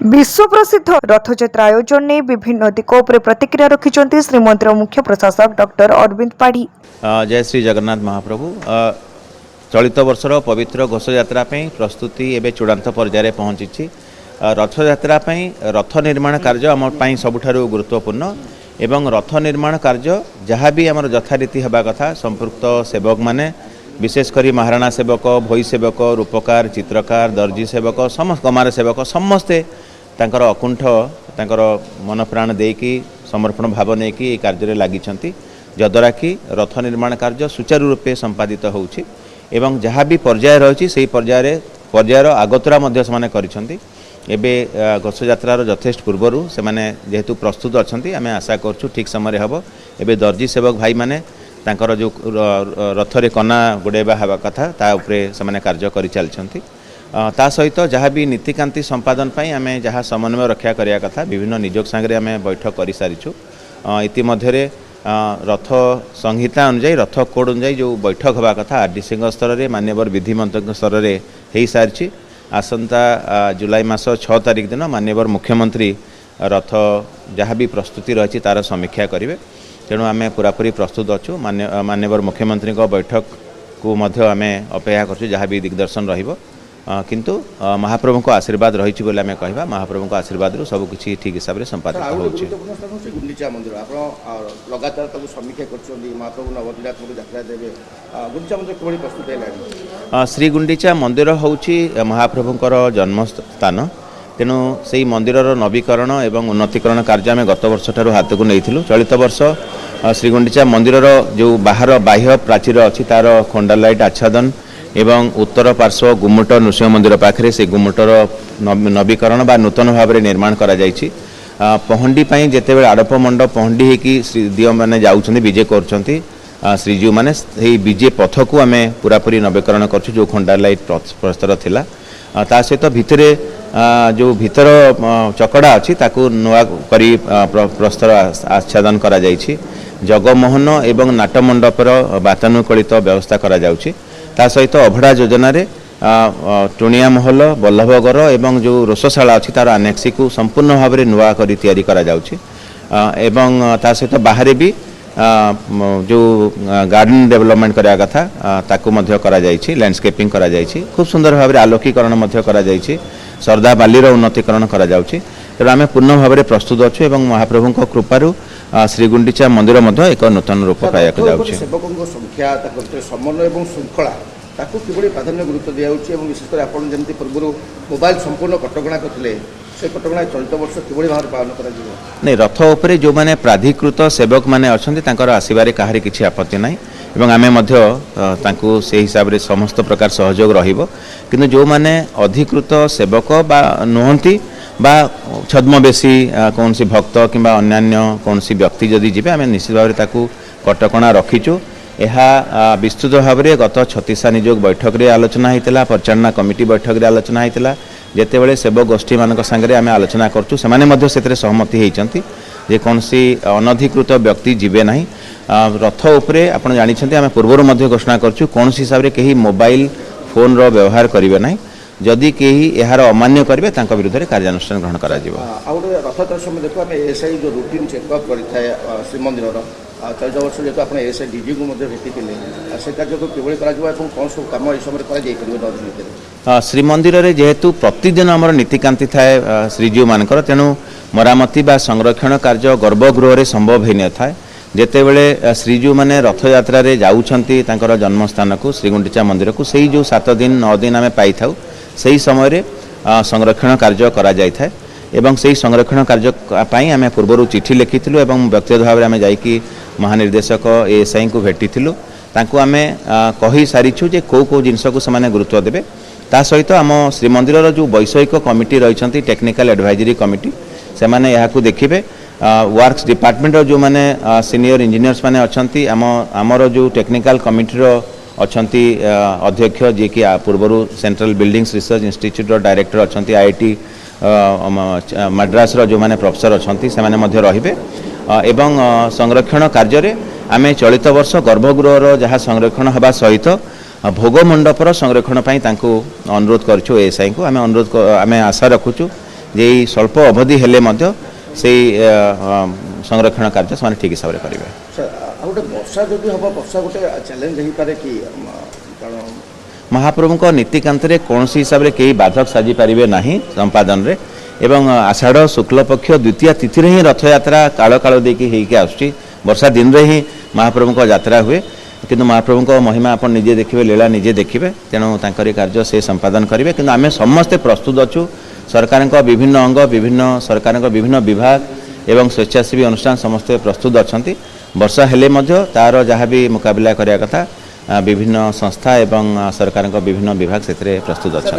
विश्व प्रसिद्ध रथयात्रा आयोजन ने विभिन्न दिगों पर प्रतिक्रिया रखिंट श्रीमंदिर मुख्य प्रशासक डॉक्टर अरविंद पाढ़ी। जय श्री जगन्नाथ महाप्रभु। चलित वर्षर पवित्र घोषयात्रा प्रस्तुति एवं चूड़ांत पर्यायर पहुंची। रथयात्रा रथ निर्माण कार्य आम सबुठारु गुरुत्वपूर्ण एवं रथ निर्माण कार्य जहाँ भी आम यथारीति होगा कथा संपृक्त सेवक माने विशेषकर महाराणा सेवक, भोई सेवक, रूपकार, चित्रकार, दर्जी सेवक, समस्त गमार सेवक समस्ते तांकर अकुंठ तांकर मन प्राण देकी समर्पण भाव नहीं कि कार्य लगी जद्वारा कि रथ निर्माण कार्य सुचारू रूपे संपादित होउछि एवं जहाँ भी पर्याय रही से पर्यायर आगतुरा एबे घोषयात्रार यथेष्ट पूर्वर से जेहेतु प्रस्तुत अच्छा आम आशा करूँ ठीक समय हम एबे दर्जी सेवक भाई माने तांकर जो रथरे कना गुड़ाइबा हवा कथा ता उपरे से कार्य कर चलती। ता सहित जहाँ भी नीतिकांति संपादन आम जहाँ समन्वय रक्षा करिया कथा विभिन्न निजोग सांगे आम बैठक कर सारीचु। इतिमध्य रथ संहिता अनुजाई रथ कोड अनुजाई जो बैठक हवा कथा आरडीसी स्तर में मान्यवर विधिमंत्री स्तर में हो सारी। आसंता जुलाई मास 6 तारिख दिन मान्यवर मुख्यमंत्री रथ जहाँ भी प्रस्तुति रही तार समीक्षा करेंगे। तेणु आम पूरापूरी प्रस्तुत अच्छु। मान्यवर मुख्यमंत्री बैठक को आम अपेक्षा कर जहाँ भी दिग्दर्शन रहिबो। किंतु महाप्रभु को आशीर्वाद रही बोले आम कह महाप्रभु को आशीर्वाद सबकि ठीक हिसाब से संपादित होउछि। गुंडीचा मंदिर लगातार समीक्षा गुंडीचा मंदिर किभଳି प्रस्तुत है। श्री गुंडीचा मंदिर होउछि महाप्रभुंकर जन्म स्थान। तेणु से मंदिर नवीकरण एवं उन्नतीकरण कार्य आम गत वर्ष ठार हाथ को नहीं। चलित वर्ष श्री गुंडीचा मंदिर जो बाहर बाह्य प्राचीर अच्छी तार खोंडालाइट आच्छादन एवं उत्तर पार्श्व गुम्मुट नृसिंह मंदिर पाखे से गुम्मुटर नवीकरण बा नूतन भाव में निर्माण करा जायछि। पहंडी जिते आड़प मंडप पहंडी होगी श्रीदीय मैंने जाऊँच विजे कर श्रीजीव मैंने विजे पथ को आम पूरापूरी नवीकरण कर जो खोंडालाइट प्रस्तर थिला। ता सहित भितर जो भीतर चकड़ा अच्छी ताकू नुआ करी प्रस्तर आच्छादन करा जायछि। जगमोहन एवं नाटमंडपर वातानुकूलित व्यवस्था करा जाउछि। ता सहित अभड़ा योजना टुणिया महल बल्लभगर एवं जो रोषशाला अच्छी तार आनेक्सी को संपूर्ण भाव में नुआ करी तैयारी करा जाउछि। एवं ता सहित बाहर भी जो गार्डन डेवलपमेंट करा कथा ताकू मध्य करा जायछि। लैंडस्केपिंग करा जायछि। खूब सुंदर भाव में आलोकीकरण मध्य करा जायछि। श्रद्धा बालीर उन्नतीकरण करा जाउछि। तेणु आम पूर्ण भाव में प्रस्तुत अच्छु एवं महाप्रभु कृपारू श्री गुंडीचा मंदिर मध्य एक नूतन रूप पाइक जाउछि। संख्या समन्वय एवं श्रृंखला ताकू किभଳି प्राधान्य गुरुत्व दिया विशेषकर आप पूर्व मोबाइल संपूर्ण कटकणा करते से कटकणा चलित वर्ष किभଳି भाव पालन करा नहीं। रथ उपरे जो माने प्राधिकृत सेवक माने अछंती तांकर आसीबारे काहरी किछि आपत्ति नाही एवं आमे मध्य तांकू से हिसाब रे समस्त प्रकार सहयोग रहिबो। किंतु जो माने अधिकृत सेवक बा नहंती बा छद्मवेशी कौन सी भक्त किंबा अन्यान्य कौन सी व्यक्ति जदि जीवे आम निश्चित भाव में कटकणा रखीचु। यह विस्तृत भाव में गत 36 निजोग बैठक रे आलोचना होता। परिचालना कमिटी बैठक रे आलोचना होता। जितेबाला सेवक गोष्ठी मान सागर आम आलोचना करूँ से सहमति होती जे कौन सी अनधिकृत व्यक्ति जीवे ना। रथ उपरे आप जानते आम पूर्व घोषणा करूँ कौन हिसाब से कहीं मोबाइल फोन रो व्यवहार करेंगे ना। जदि कहीं यार अमान्य करेंगे विरुद्ध में कार्यानुष्ठान ग्रहण कर रथयात्रा समय देखो आम एएसआई जो रुटीन चेकअप करें श्रीमंदिर चलित वर्ष जेहतु आप एएसआई डीजी को भेटी से कार्य को किभଳି कौन सब कम ये समय श्रीमंदिर में जेहेतु प्रतिदिन आम नीतिकांति थाए श्रीजीव मानकर। तेणु मरामती बा संरक्षण कार्य गर्भगृह संभव हो न था। जितेबाला श्रीजीव मैंने रथयात्रा जाऊँगी जन्मस्थान को श्रीगुंडीचा मंदिर को से जो 7 दिन 9 दिन आम पाई था से समय संरक्षण कार्य करा जाय था। एवं से संरक्षण कार्य आम पूर्व चिठी लिखिलु एवं व्यक्तिगत भाव में आम जाकि महानिर्देशक एएसआई को भेटी आम कही सारीचु जे कौ कौ जिनस को से गुरुत्व देवे। ता सहित आम श्रीमंदिर जो वैषयिक कमिटी रही टेक्निकल एडवाइजरी कमिटी से मैंने यहाँ देखिए। वर्क्स डिपार्टमेंट जो मैंने सीनियर इंजीनियर्स मैंने अच्छा आमर जो टेक्निकल कमिटी अच्छी अध्यक्ष जी कि पूर्वर central buildings research institute director अच्छा आईआईटी मद्रास जो मैंने प्रोफेसर अच्छा से रे एवं संरक्षण कार्य आम चलित वर्ष गर्भगृह जहाँ संरक्षण हवा सहित भोग मंडपर संरक्षण अनुरोध करूँ एएसआई को आम अनुरोध आम आशा रखुचु जे एई स्वल्प अवधि हेले मध्य सेई संरक्षण कार्य से ठीक हिसाब से करेंगे। सर आ गोटे वर्षा जदि हम वर्षा गोटे चैलेंज हो पारे कि कारण महाप्रभु को नीतिकांत रे कौन हिसाब से कई बाधक साजी पारे ना संपादन रे एवं आषाढ़ शुक्ल पक्ष द्वितीय तिथि ही रथ यात्रा काल काल देकी आसुची वर्षा दिन रे ही महाप्रभु को यात्रा हुए किंतु महाप्रभु को महिमा आप निजे देखिए लीला निजे देखिए तेणु तांकरी कार्य से संपादन करेंगे किंतु आम समस्ते प्रस्तुत अच्छु सरकार का विभिन्न अंग विभिन्न सरकार विभिन्न विभाग एवं स्वेच्छासेवी अनुष्ठान समस्ते प्रस्तुत अच्छा वर्षा हेले मध्य तार जहाँ भी मुकाबला करिया कथा विभिन्न संस्था एवं सरकार का विभिन्न विभाग से प्रस्तुत अच्छा।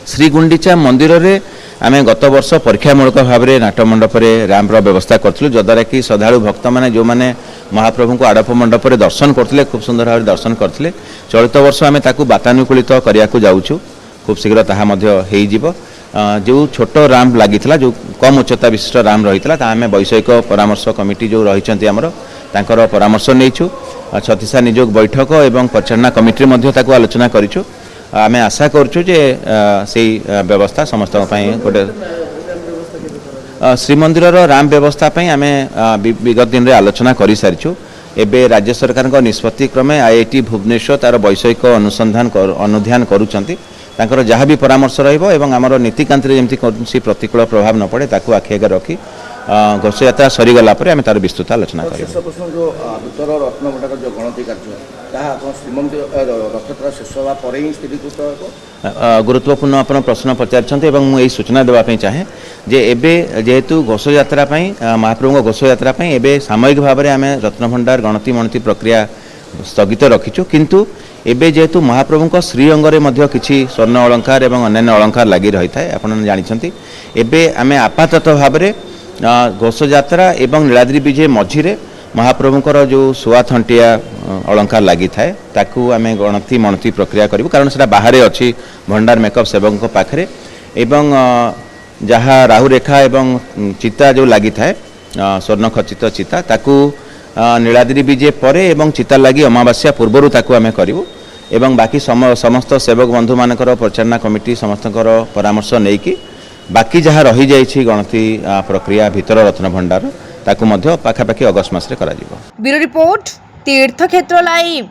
श्रीगुंडीचा मंदिर रे आम गत वर्ष परीक्षामूलक भाव में नाट्यमंडप रैंपर व्यवस्था करूँ जद्वारा कि श्रद्धालु भक्त मैंने जो मैंने महाप्रभु को आड़प मंडप दर्शन करते खूब सुंदर भाव दर्शन करते चलित वर्ष आम वातानुकूलित करने जाऊँ खूब शीघ्र ताहा जो छोट राम लगी जो कम उच्चता विशिष्ट राम रही है आम वैषयिक परामर्श कमिटी जो रही आमर परामर्श नहींचु छत्तीसा निजोग बैठक एवं परिचालना कमिटी आलोचना करूँ आम आशा करूँ से व्यवस्था समस्त गोटे श्रीमंदिर राम व्यवस्था आम विगत दिन में आलोचना कर सारी एवं राज्य सरकार निष्पत्ति क्रमे IIT भुवनेश्वर तार वैषयिक अनुध्यान करुँच जहाँ भी परामर्श रमर नीतिकांत जमी कौन प्रतिकूल प्रभाव न पड़े ताकू आखि आगे रखी घोष यात्रा सरीगला आम तार विस्तृत आलोचना कर जो भीतर रत्नभंडार जो गणति कार्य श्रीमंदिर रथयात्रा शेष होगा ही स्थिरीकृत गुरुत्वपूर्ण आप प्रश्न पचार मुझे सूचना देवाई चाहे जे एबे जेहेतु घोष यात्रा महाप्रभु घोष यात्रा एबे सामयिक भाव में आम रत्नभंडार गणति मणति प्रक्रिया स्थगित रखीचु किंतु एबे जेहेतु महाप्रभु श्री अंगरे मध्य किछि स्वर्ण अलंकार एवं अन्य अलंकार लगी रही है आपन जानिछंती एबे आमे आपाततः भाव में घोष यात्रा एवं नीलाद्रि विजय मझिरे महाप्रभुकर जो सुआ थंटिया अलंकार लगी थाए ताकू आमे गणति मणति प्रक्रिया करूँ कारण से बाहर अच्छी भंडार मेकअप सेवक पाखे एवं जहाँ राहुरेखा एवं चिता जो लगी थाए स्वर्ण खचित चिता ताकू नीलाद्रि विजय परे एवं चिता लगी अमावास्या पूर्वर ताकू आमे करूँ एवं बाकी समस्त सेवक बंधु मानकर परिचालना कमिटी समस्त परामर्श नहीं बाकी जहाँ रही जाइछि गणति प्रक्रिया भीतर रत्न भंडार ताकू मध्य पाखापाखि अगस्ट मास रे करा जिवो। ब्यूरो रिपोर्ट तीर्थक्षेत्र लाइव।